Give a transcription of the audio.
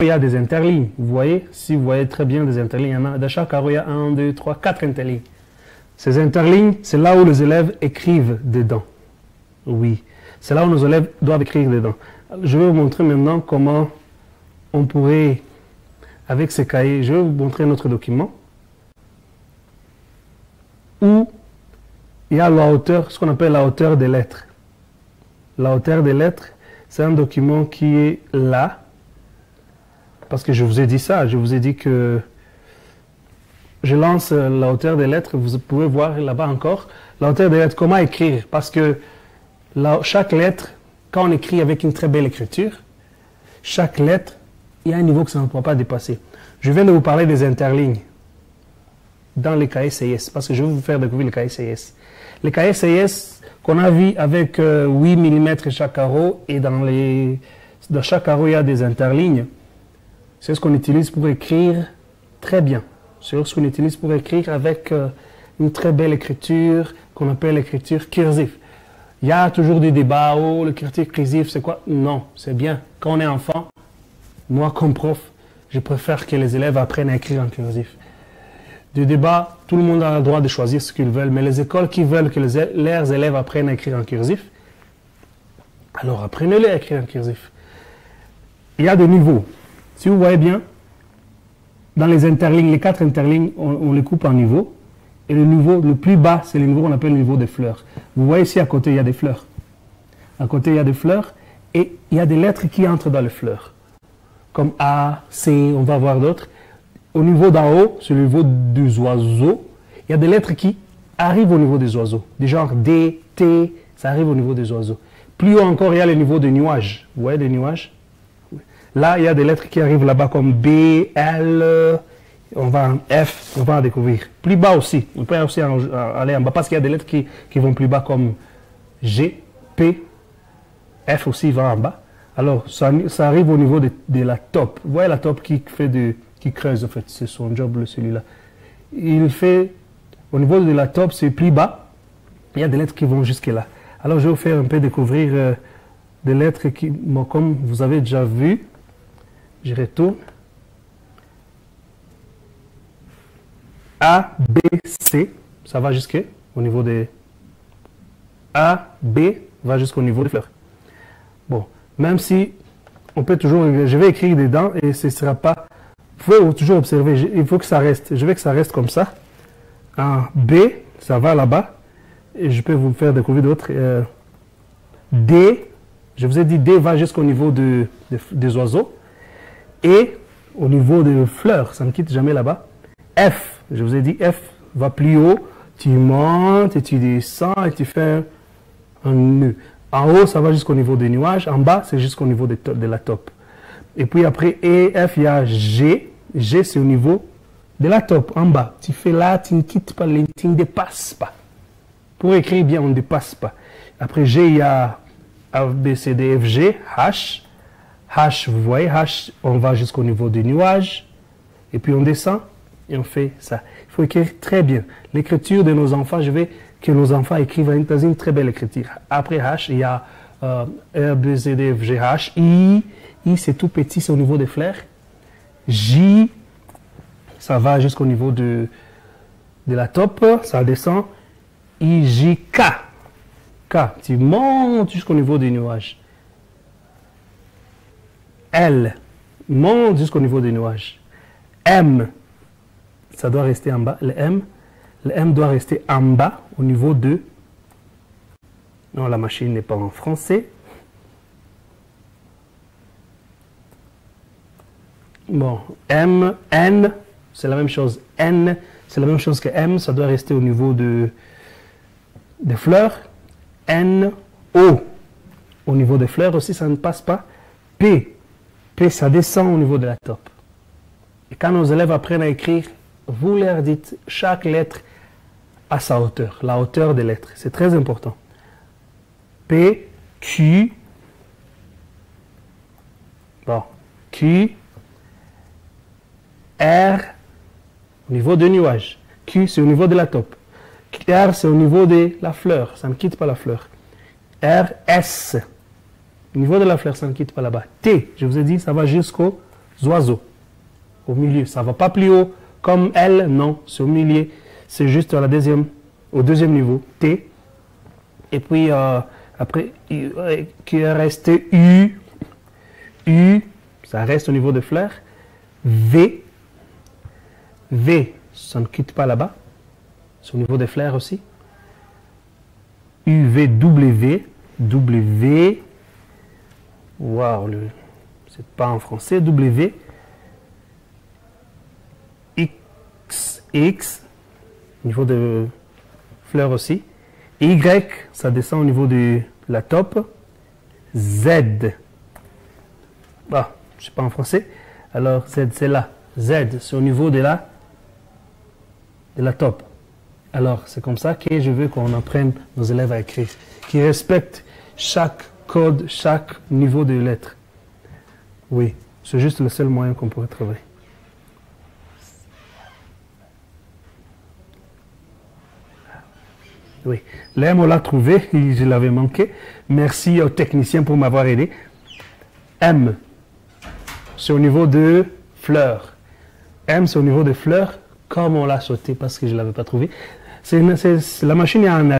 il y a des interlignes. Vous voyez, si vous voyez très bien des interlignes, il y en a, dans chaque carreau, il y a 1, 2, 3, 4 interlignes. Ces interlignes, c'est là où les élèves écrivent dedans. Oui, c'est là où nos élèves doivent écrire dedans. Je vais vous montrer maintenant comment on pourrait, avec ces cahiers, je vais vous montrer notre document où il y a la hauteur, ce qu'on appelle la hauteur des lettres. La hauteur des lettres, c'est un document qui est là, parce que je vous ai dit ça, je vous ai dit que je lance la hauteur des lettres, vous pouvez voir là-bas encore, la hauteur des lettres, comment écrire, parce que chaque lettre, quand on écrit avec une très belle écriture, chaque lettre, il y a un niveau que ça ne pourra pas dépasser. Je viens de vous parler des interlignes dans les cahiers CIS, parce que je vais vous faire découvrir les cahiers CIS. Les cahiers CIS qu'on a vu avec 8 mm chaque carreau, et dans chaque carreau, il y a des interlignes. C'est ce qu'on utilise pour écrire très bien. C'est ce qu'on utilise pour écrire avec une très belle écriture qu'on appelle l'écriture cursive. Il y a toujours des débats, oh, l'écriture cursive, c'est quoi? Non, c'est bien. Quand on est enfant, moi comme prof, je préfère que les élèves apprennent à écrire en cursif. Du débat, tout le monde a le droit de choisir ce qu'ils veulent, mais les écoles qui veulent que leurs élèves apprennent à écrire en cursif, alors apprenez-les à écrire en cursif. Il y a des niveaux. Si vous voyez bien, dans les interlignes, les 4 interlignes, on les coupe en niveaux. Et le niveau le plus bas, c'est le niveau qu'on appelle le niveau des fleurs. Vous voyez ici à côté, il y a des fleurs. À côté, il y a des fleurs et il y a des lettres qui entrent dans les fleurs. Comme A, C, on va voir d'autres. Au niveau d'en haut, c'est le niveau des oiseaux. Il y a des lettres qui arrivent au niveau des oiseaux. Du genre D, T, ça arrive au niveau des oiseaux. Plus haut encore, il y a le niveau des nuages. Vous voyez des nuages? Là, il y a des lettres qui arrivent là-bas comme B, L, on va en F, on va en découvrir. Plus bas aussi, on peut aussi aller en bas parce qu'il y a des lettres qui vont plus bas comme G, P, F aussi va en bas. Alors, ça arrive au niveau de la top. Vous voyez la top qui creuse en fait, c'est son job celui-là. Il fait, au niveau de la top, c'est plus bas, il y a des lettres qui vont jusque là. Alors, je vais vous faire un peu découvrir des lettres qui, bon, comme vous avez déjà vu, je retourne. A, B, C, ça va jusqu'au niveau des... A, B, va jusqu'au niveau des fleurs. Bon, même si on peut toujours... Je vais écrire dedans et ce ne sera pas... Vous pouvez toujours observer, il faut que ça reste. Je veux que ça reste comme ça. A, B, ça va là-bas. Et je peux vous faire découvrir d'autres. D, je vous ai dit D va jusqu'au niveau des oiseaux. Et au niveau des fleurs, ça ne quitte jamais là-bas. F, je vous ai dit F va plus haut, tu montes et tu descends et tu fais un nœud. En haut, ça va jusqu'au niveau des nuages. En bas, c'est jusqu'au niveau de la top. Et puis après E, F, il y a G. G, c'est au niveau de la top, en bas. Tu fais là, tu ne quittes pas, tu ne dépasses pas. Pour écrire bien, on ne dépasse pas. Après G, il y a A, B, C, D, F, G, H. H, vous voyez, H, on va jusqu'au niveau des nuages. Et puis on descend et on fait ça. Il faut écrire très bien. L'écriture de nos enfants, je veux que nos enfants écrivent dans une très belle écriture. Après H, il y a R, B, C, D, F, G, H. I, c'est tout petit, c'est au niveau des fleurs. J, ça va jusqu'au niveau de la top, ça descend. I, J, K. K, tu montes jusqu'au niveau des nuages. L, monte jusqu'au niveau des nuages. M, ça doit rester en bas. Le M doit rester en bas au niveau de... Non, la machine n'est pas en français. Bon, M, N, c'est la même chose. N, c'est la même chose que M, ça doit rester au niveau des fleurs. N, O, au niveau des fleurs aussi, ça ne passe pas. P, ça descend au niveau de la top. Et quand nos élèves apprennent à écrire, vous leur dites chaque lettre à sa hauteur, la hauteur des lettres. C'est très important. P, Q, bon, Q, R, au niveau du nuage. Q, c'est au niveau de la top. R, c'est au niveau de la fleur, ça ne quitte pas la fleur. R, S, au niveau de la fleur, ça ne quitte pas là-bas. T, je vous ai dit, ça va jusqu'aux oiseaux. Au milieu. Ça ne va pas plus haut comme L, non. C'est au milieu. C'est juste au deuxième niveau. T. Et puis, après, qui est resté U. U, ça reste au niveau de fleur. V. V, ça ne quitte pas là-bas. C'est au niveau des fleurs aussi. U, V, W. W. Waouh, c'est pas en français. W. X, X. Au niveau de fleurs aussi. Y, ça descend au niveau de la top. Z. Ah, je ne sais pas en français. Alors, Z, c'est là. Z, c'est au niveau de la top. Alors, c'est comme ça que je veux qu'on apprenne nos élèves à écrire. Qu'ils respectent chaque code, chaque niveau de lettres. Oui, c'est juste le seul moyen qu'on pourrait trouver. Oui, l'M, on l'a trouvé, je l'avais manqué. Merci aux techniciens pour m'avoir aidé. M, c'est au niveau de fleurs. M, c'est au niveau de fleurs, comme on l'a sauté parce que je ne l'avais pas trouvé. La machine est en